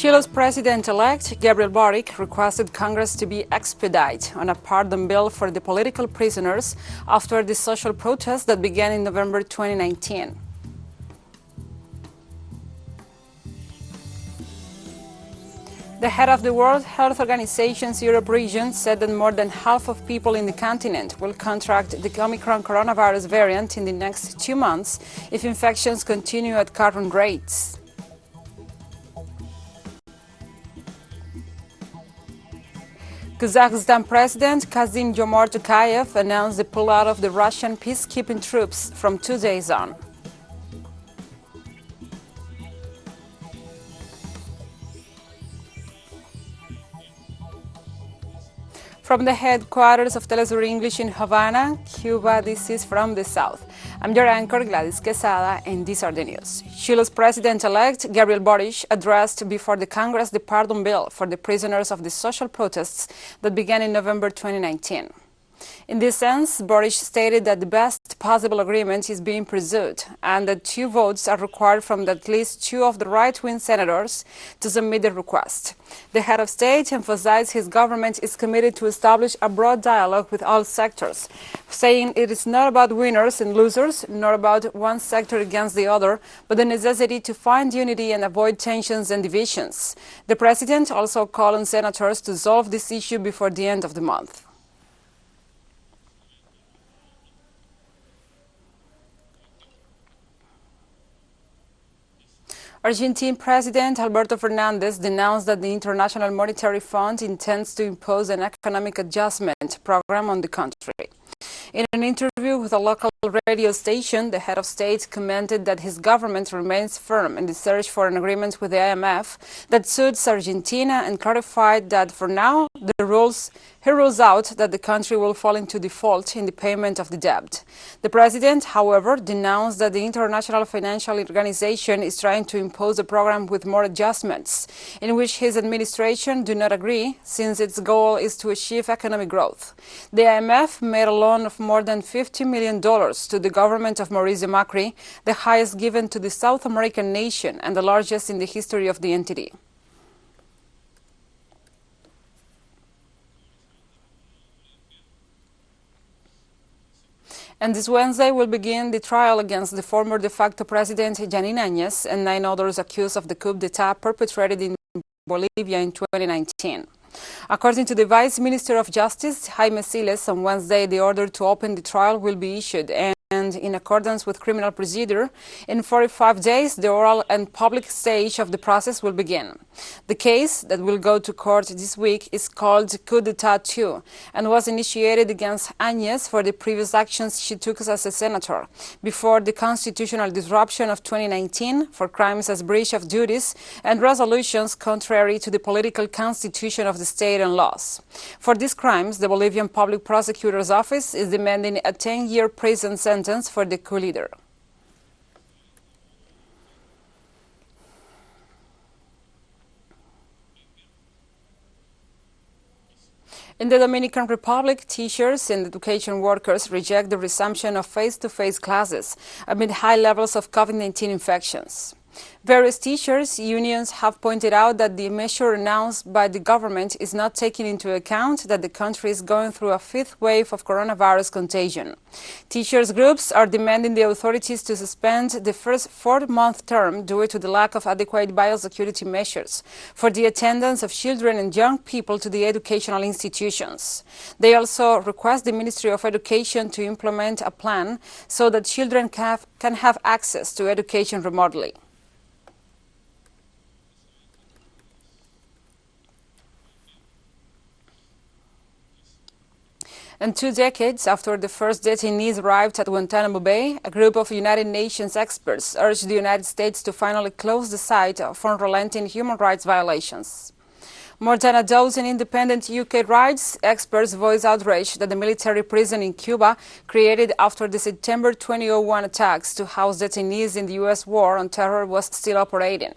Chile's president-elect, Gabriel Boric, requested Congress to be expedited on a pardon bill for the political prisoners after the social protests that began in November 2019. The head of the World Health Organization's Europe region said that more than half of people in the continent will contract the Omicron coronavirus variant in the next 2 months if infections continue at current rates. Kazakhstan President Kassym-Jomart announced the pullout of the Russian peacekeeping troops from 2 days on. From the headquarters of Telesur English in Havana, Cuba, this is From the South. I'm your anchor, Gladys Quesada, and these are the news. Chile's president-elect, Gabriel Boric, addressed before the Congress the pardon bill for the prisoners of the social protests that began in November 2019. In this sense, Boric stated that the best possible agreement is being pursued and that 2 votes are required from at least 2 of the right-wing senators to submit the request. The head of state emphasized his government is committed to establish a broad dialogue with all sectors, saying it is not about winners and losers, nor about one sector against the other, but the necessity to find unity and avoid tensions and divisions. The president also called on senators to solve this issue before the end of the month. Argentine President Alberto Fernandez denounced that the International Monetary Fund intends to impose an economic adjustment program on the country. In an interview with a local radio station, the head of state commented that his government remains firm in the search for an agreement with the IMF that suits Argentina and clarified that for now, he rules out that the country will fall into default in the payment of the debt. The president, however, denounced that the International Financial Organization is trying to impose a program with more adjustments, in which his administration do not agree, since its goal is to achieve economic growth. The IMF made a loan of more than $50 million to the government of Mauricio Macri, the highest given to the South American nation and the largest in the history of the entity. And this Wednesday will begin the trial against the former de facto president Janine Áñez and 9 others accused of the coup d'etat perpetrated in Bolivia in 2019. According to the Vice Minister of Justice, Jaime Siles, on Wednesday the order to open the trial will be issued, and in accordance with criminal procedure, in 45 days the oral and public stage of the process will begin. The case that will go to court this week is called Coup d'etat 2 and was initiated against Áñez for the previous actions she took as a senator before the constitutional disruption of 2019 for crimes as breach of duties and resolutions contrary to the political constitution of the state and laws. For these crimes, the Bolivian Public Prosecutor's Office is demanding a 10-year prison sentence for the coup leader. In the Dominican Republic, teachers and education workers reject the resumption of face-to-face classes amid high levels of COVID-19 infections. Various teachers' unions have pointed out that the measure announced by the government is not taking into account that the country is going through a 5th wave of coronavirus contagion. Teachers' groups are demanding the authorities to suspend the first 4-month term due to the lack of adequate biosecurity measures for the attendance of children and young people to the educational institutions. They also request the Ministry of Education to implement a plan so that children can have access to education remotely. And 2 decades after the first detainees arrived at Guantanamo Bay, a group of United Nations experts urged the United States to finally close the site for unrelenting human rights violations. More than a dozen independent UK rights experts voiced outrage that the military prison in Cuba, created after the September 2001 attacks to house detainees in the U.S. war on terror, was still operating.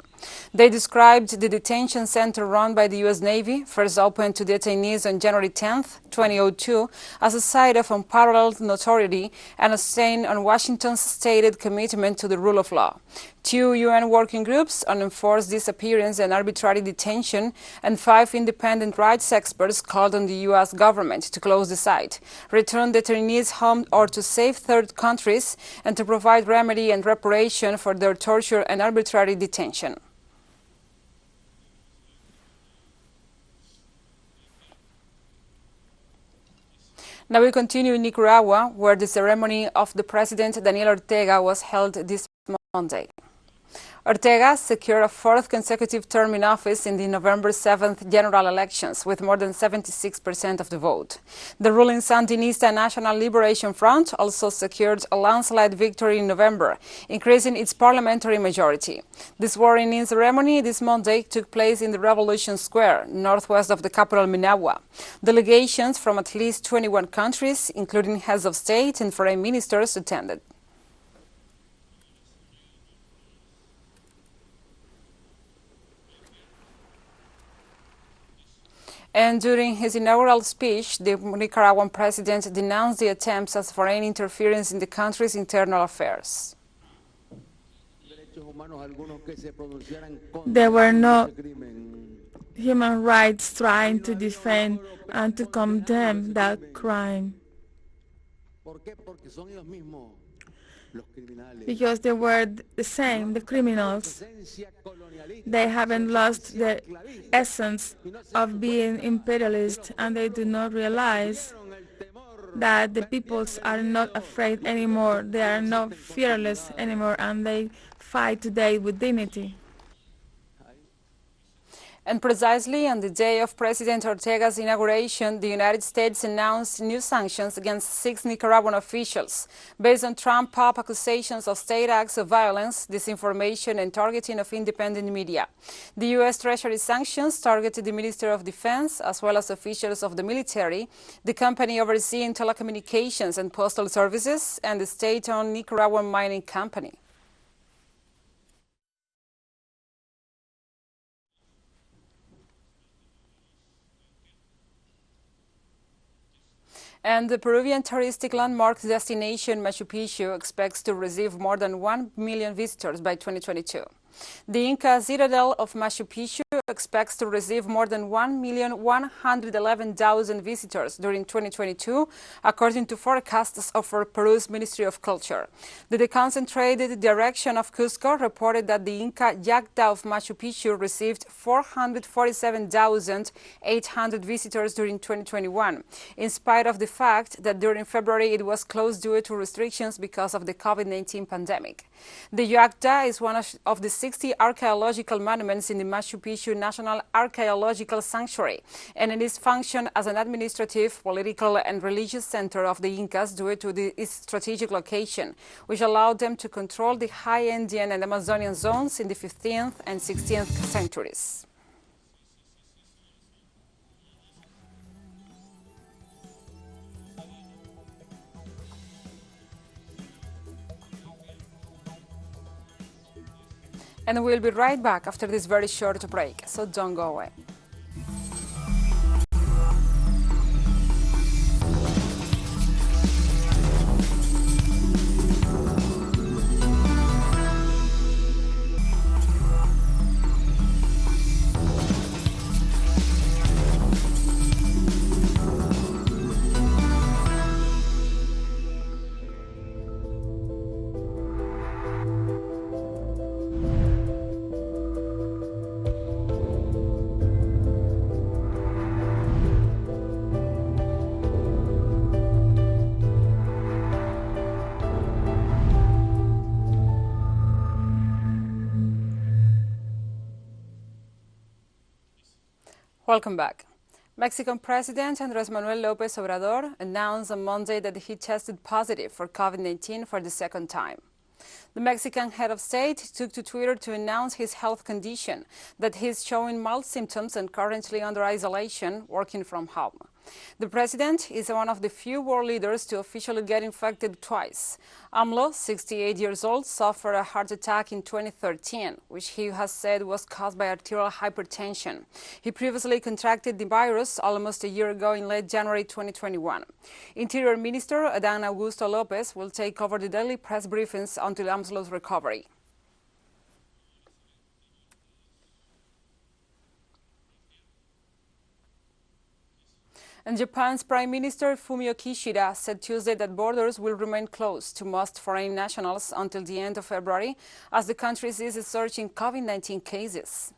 They described the detention center run by the U.S. Navy, first opened to detainees on January 10, 2002, as a site of unparalleled notoriety and a stain on Washington's stated commitment to the rule of law. 2 UN working groups on enforced disappearance and arbitrary detention, and 5 independent rights experts called on the U.S. government to close the site, return detainees home or to safe third countries, and to provide remedy and reparation for their torture and arbitrary detention. Now we continue in Nicaragua, where the ceremony of the President Daniel Ortega was held this Monday. Ortega secured a 4th consecutive term in office in the November 7th general elections with more than 76% of the vote. The ruling Sandinista National Liberation Front also secured a landslide victory in November, increasing its parliamentary majority. The swearing-in ceremony this Monday took place in the Revolution Square, northwest of the capital Managua. Delegations from at least 21 countries, including heads of state and foreign ministers, attended. And during his inaugural speech, the Nicaraguan president denounced the attempts at foreign interference in the country's internal affairs. There were no human rights trying to defend and to condemn that crime, because they were the same, the criminals. They haven't lost the essence of being imperialist, and they do not realize that the peoples are not afraid anymore, they are not fearless anymore, and they fight today with dignity. And precisely on the day of President Ortega's inauguration, the United States announced new sanctions against 6 Nicaraguan officials based on Trump-pop accusations of state acts of violence, disinformation, and targeting of independent media. The U.S. Treasury sanctions targeted the Minister of Defense as well as officials of the military, the company overseeing telecommunications and postal services, and the state-owned Nicaraguan mining company. And the Peruvian touristic landmark destination Machu Picchu expects to receive more than 1 million visitors by 2022. The Inca citadel of Machu Picchu expects to receive more than 1,111,000 visitors during 2022, according to forecasts of Peru's Ministry of Culture. The deconcentrated direction of Cusco reported that the Inca Yacta of Machu Picchu received 447,800 visitors during 2021, in spite of the fact that during February it was closed due to restrictions because of the COVID-19 pandemic. The Yacta is one of the 60 archaeological monuments in the Machu Picchu National Archaeological Sanctuary, and it is functioned as an administrative, political, and religious center of the Incas due to its strategic location, which allowed them to control the high Andean and Amazonian zones in the 15th and 16th centuries. And we'll be right back after this very short break, so don't go away. Welcome back. Mexican President Andrés Manuel López Obrador announced on Monday that he tested positive for COVID-19 for the second time. The Mexican head of state took to Twitter to announce his health condition, that he is showing mild symptoms and currently under isolation, working from home. The president is one of the few world leaders to officially get infected twice. AMLO, 68 years old, suffered a heart attack in 2013, which he has said was caused by arterial hypertension. He previously contracted the virus almost a year ago in late January 2021. Interior Minister Adán Augusto López will take over the daily press briefings until AMLO's recovery. And Japan's Prime Minister Fumio Kishida said Tuesday that borders will remain closed to most foreign nationals until the end of February as the country sees a surge in COVID-19 cases.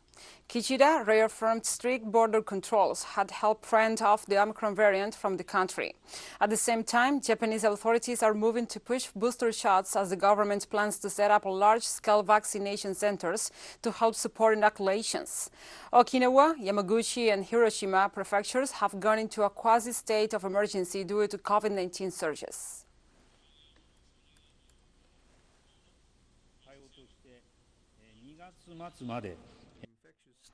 Kishida reaffirmed strict border controls had helped fend off the Omicron variant from the country. At the same time, Japanese authorities are moving to push booster shots as the government plans to set up large-scale vaccination centers to help support inoculations. Okinawa, Yamaguchi, and Hiroshima prefectures have gone into a quasi-state of emergency due to COVID-19 surges.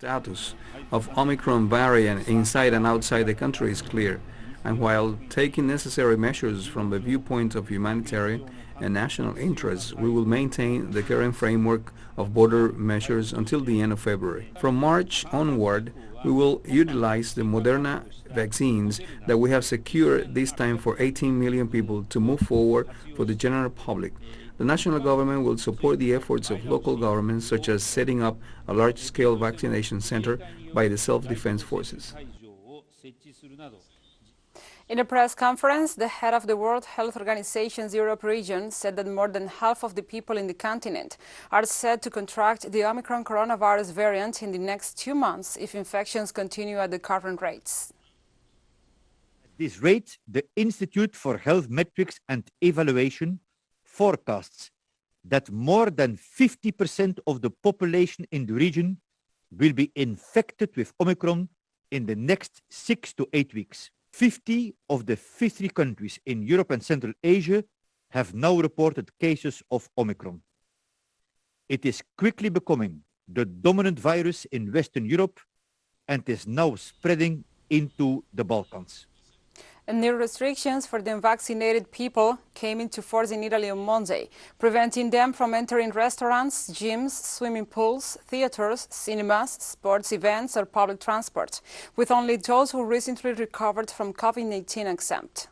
Status of Omicron variant inside and outside the country is clear, and while taking necessary measures from the viewpoint of humanitarian and national interests, we will maintain the current framework of border measures until the end of February. From March onward, we will utilize the Moderna vaccines that we have secured this time for 18 million people to move forward for the general public. The national government will support the efforts of local governments, such as setting up a large-scale vaccination center by the self-defense forces. In a press conference, the head of the World Health Organization's Europe region said that more than half of the people in the continent are said to contract the Omicron coronavirus variant in the next 2 months if infections continue at the current rates. At this rate, the Institute for Health Metrics and Evaluation forecasts that more than 50% of the population in the region will be infected with Omicron in the next 6 to 8 weeks. 50 of the 53 countries in Europe and Central Asia have now reported cases of Omicron. It is quickly becoming the dominant virus in Western Europe and is now spreading into the Balkans. And new restrictions for the unvaccinated people came into force in Italy on Monday, preventing them from entering restaurants, gyms, swimming pools, theaters, cinemas, sports events, or public transport, with only those who recently recovered from COVID-19 exempt.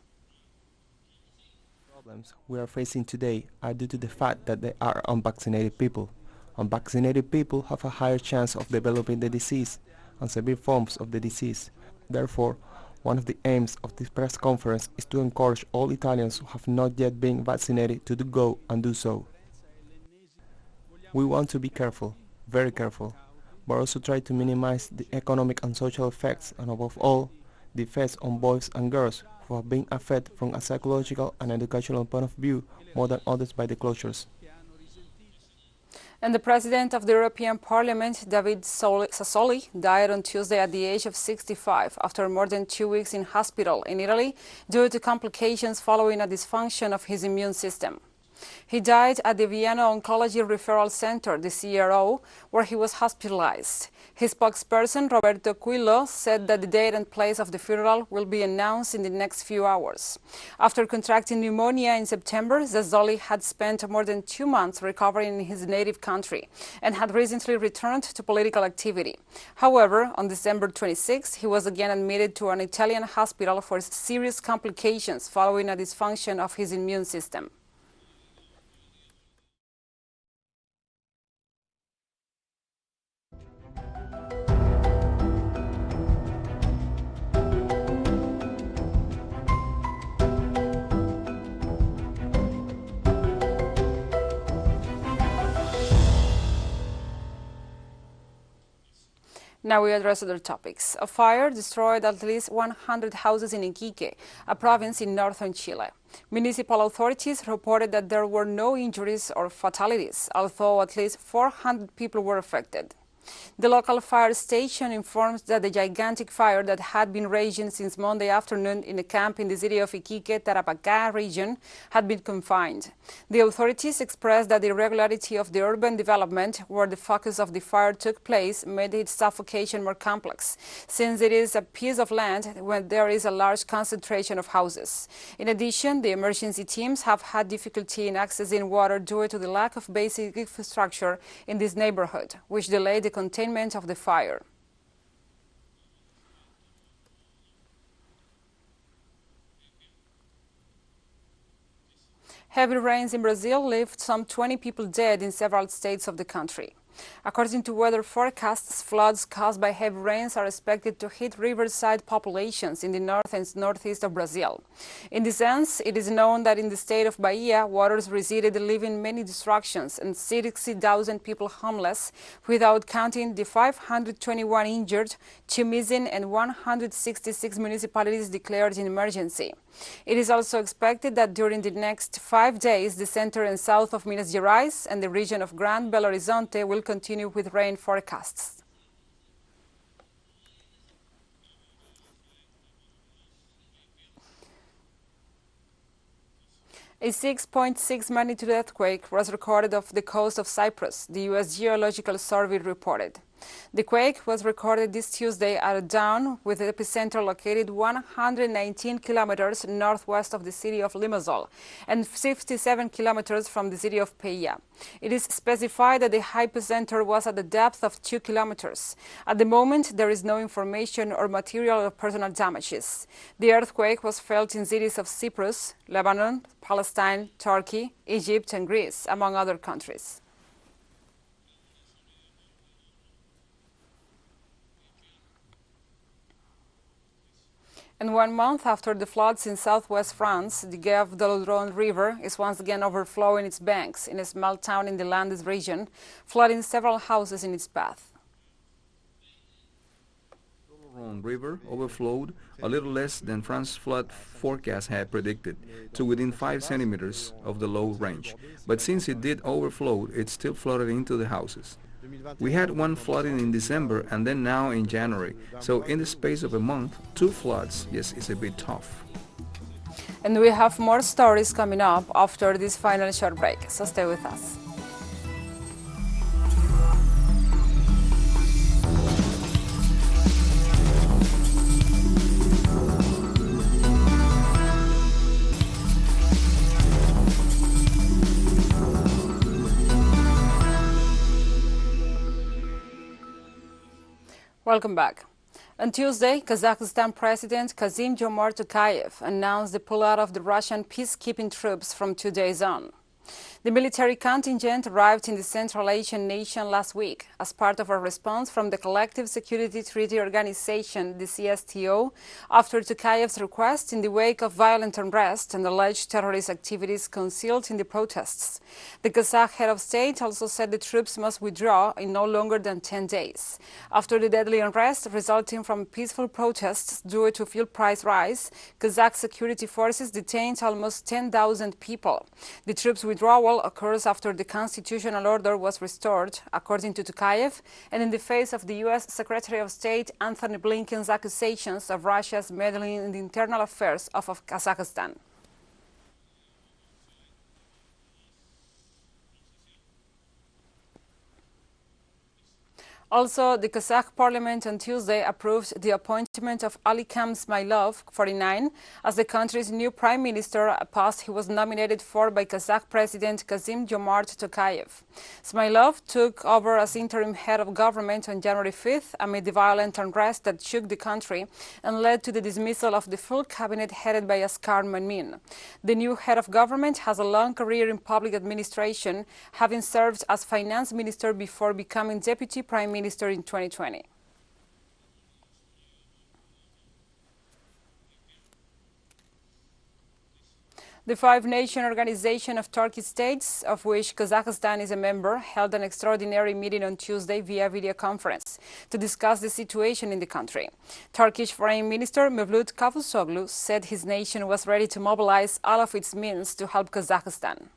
Problems we are facing today are due to the fact that they are unvaccinated people. Unvaccinated people have a higher chance of developing the disease and severe forms of the disease. Therefore, one of the aims of this press conference is to encourage all Italians who have not yet been vaccinated to go and do so. We want to be careful, very careful, but also try to minimize the economic and social effects, and above all, the effects on boys and girls who have been affected from a psychological and educational point of view more than others by the closures. And the President of the European Parliament, David Sassoli, died on Tuesday at the age of 65 after more than 2 weeks in hospital in Italy due to complications following a dysfunction of his immune system. He died at the Vienna Oncology Referral Center, the CRO, where he was hospitalized. His spokesperson, Roberto Quillo, said that the date and place of the funeral will be announced in the next few hours. After contracting pneumonia in September, Sassoli had spent more than 2 months recovering in his native country and had recently returned to political activity. However, on December 26, he was again admitted to an Italian hospital for serious complications following a dysfunction of his immune system. Now we address other topics. A fire destroyed at least 100 houses in Iquique, a province in northern Chile. Municipal authorities reported that there were no injuries or fatalities, although at least 400 people were affected. The local fire station informs that the gigantic fire that had been raging since Monday afternoon in a camp in the city of Iquique, Tarapacá region had been confined. The authorities expressed that the irregularity of the urban development where the focus of the fire took place made its suffocation more complex, since it is a piece of land where there is a large concentration of houses. In addition, the emergency teams have had difficulty in accessing water due to the lack of basic infrastructure in this neighborhood, which delayed the containment of the fire. Heavy rains in Brazil left some 20 people dead in several states of the country. According to weather forecasts, floods caused by heavy rains are expected to hit riverside populations in the north and northeast of Brazil. In this sense, it is known that in the state of Bahia, waters receded, leaving many destructions and 60,000 people homeless, without counting the 521 injured, 2 missing, and 166 municipalities declared in emergency. It is also expected that during the next 5 days, the center and south of Minas Gerais and the region of Gran Belo Horizonte will continue with rain forecasts. A 6.6 magnitude earthquake was recorded off the coast of Cyprus, the U.S. Geological Survey reported. The quake was recorded this Tuesday at dawn, with the epicenter located 119 kilometers northwest of the city of Limassol and 57 kilometers from the city of Peia. It is specified that the epicenter was at a depth of 2 kilometers. At the moment, there is no information or material of personal damages. The earthquake was felt in cities of Cyprus, Lebanon, Palestine, Turkey, Egypt, and Greece, among other countries. And 1 month after the floods in southwest France, the Gave de l'Audron River is once again overflowing its banks in a small town in the Landes region, flooding several houses in its path. The Audron River overflowed a little less than France's flood forecast had predicted, to within 5 centimeters of the low range. But since it did overflow, it still flooded into the houses. We had one flooding in December and then now in January. So in the space of a month, 2 floods, yes, it's a bit tough. And we have more stories coming up after this final short break, so stay with us. Welcome back. On Tuesday, Kazakhstan President Kassym-Jomart Tokayev announced the pullout of the Russian peacekeeping troops from 2 days on. The military contingent arrived in the Central Asian nation last week as part of a response from the Collective Security Treaty Organization, the CSTO, after Tokayev's request in the wake of violent unrest and alleged terrorist activities concealed in the protests. The Kazakh head of state also said the troops must withdraw in no longer than 10 days. After the deadly unrest resulting from peaceful protests due to fuel price rise, Kazakh security forces detained almost 10,000 people. The troops' withdrawal occurs after the constitutional order was restored, according to Tokayev, and in the face of the U.S. Secretary of State Anthony Blinken's accusations of Russia's meddling in the internal affairs of Kazakhstan. Also, the Kazakh parliament on Tuesday approved the appointment of Alikham Ismailov, 49, as the country's new prime minister, a post he was nominated for by Kazakh President Kassym-Jomart Tokayev. Ismailov took over as interim head of government on January 5th amid the violent unrest that shook the country and led to the dismissal of the full cabinet headed by Askar Manmin. The new head of government has a long career in public administration, having served as finance minister before becoming deputy prime minister in 2020. The five-nation organization of Turkic states, of which Kazakhstan is a member, held an extraordinary meeting on Tuesday via video conference to discuss the situation in the country. Turkish Foreign Minister Mevlut Cavusoglu said his nation was ready to mobilize all of its means to help Kazakhstan.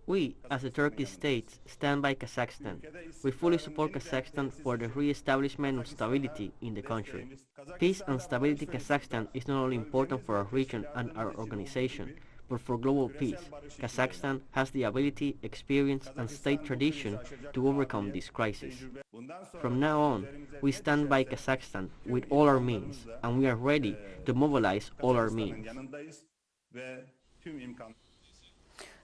We, as the Turkish state, stand by Kazakhstan. We fully support Kazakhstan for the re-establishment of stability in the country. Peace and stability in Kazakhstan is not only important for our region and our organization, but for global peace. Kazakhstan has the ability, experience, and state tradition to overcome this crisis. From now on, we stand by Kazakhstan with all our means, and we are ready to mobilize all our means.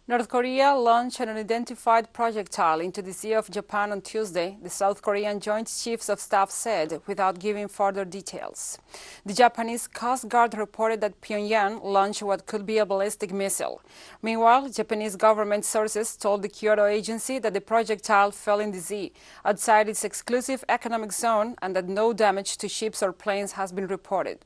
North Korea launched an unidentified projectile into the Sea of Japan on Tuesday, the South Korean Joint Chiefs of Staff said, without giving further details. The Japanese Coast Guard reported that Pyongyang launched what could be a ballistic missile. Meanwhile, Japanese government sources told the Kyoto agency that the projectile fell in the sea, outside its exclusive economic zone, and that no damage to ships or planes has been reported.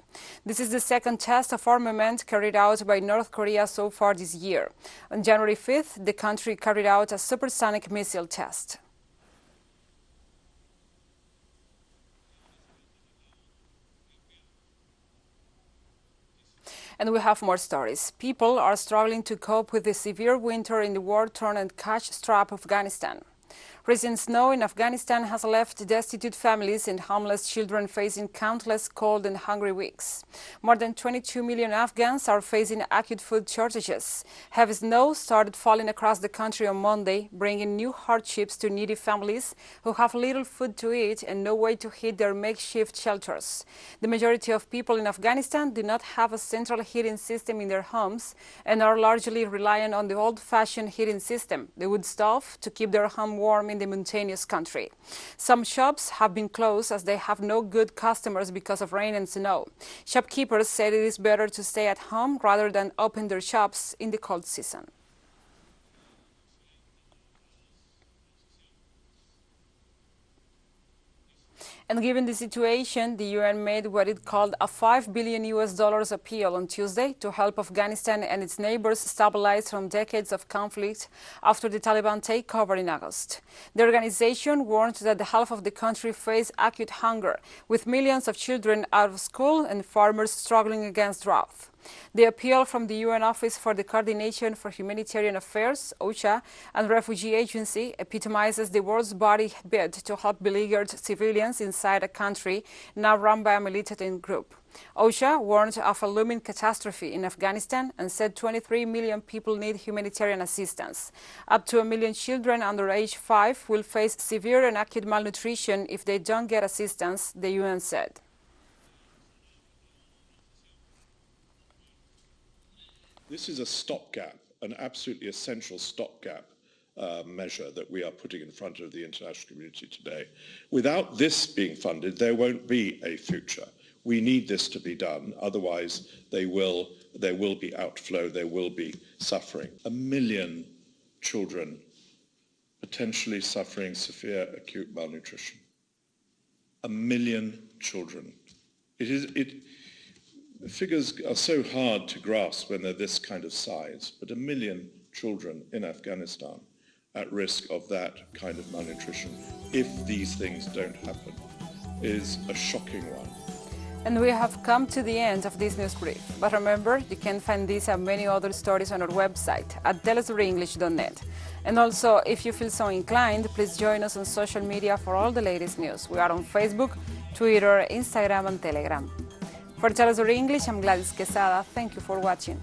This is the second test of armament carried out by North Korea so far this year. On January 5th, the country carried out a supersonic missile test. And we have more stories. People are struggling to cope with the severe winter in the war-torn and cash-strapped Afghanistan. Recent snow in Afghanistan has left destitute families and homeless children facing countless cold and hungry weeks. More than 22 million Afghans are facing acute food shortages. Heavy snow started falling across the country on Monday, bringing new hardships to needy families who have little food to eat and no way to heat their makeshift shelters. The majority of people in Afghanistan do not have a central heating system in their homes and are largely reliant on the old-fashioned heating system, the wood stove, to keep their home warm in the mountainous country. Some shops have been closed as they have no good customers because of rain and snow. Shopkeepers said it is better to stay at home rather than open their shops in the cold season. And given the situation, the UN made what it called a $5 billion appeal on Tuesday to help Afghanistan and its neighbors stabilize from decades of conflict after the Taliban takeover in August. The organization warned that half of the country face acute hunger, with millions of children out of school and farmers struggling against drought. The appeal from the UN Office for the Coordination for Humanitarian Affairs, OCHA, and Refugee Agency epitomizes the world's body bid to help beleaguered civilians inside a country now run by a militant group. OCHA warned of a looming catastrophe in Afghanistan and said 23 million people need humanitarian assistance. Up to 1 million children under age 5 will face severe and acute malnutrition if they don't get assistance, the UN said. This is a stopgap, an absolutely essential stopgap measure that we are putting in front of the international community today. Without this being funded, there won't be a future. We need this to be done, otherwise there will be outflow, there will be suffering. 1 million children potentially suffering severe acute malnutrition. 1 million children. The figures are so hard to grasp when they're this kind of size, but 1 million children in Afghanistan at risk of that kind of malnutrition, if these things don't happen, is a shocking one. And we have come to the end of this news brief. But remember, you can find these and many other stories on our website at telesurenglish.net. And also, if you feel so inclined, please join us on social media for all the latest news. We are on Facebook, Twitter, Instagram, and Telegram. For Telesur English, I'm Gladys Quesada. Thank you for watching.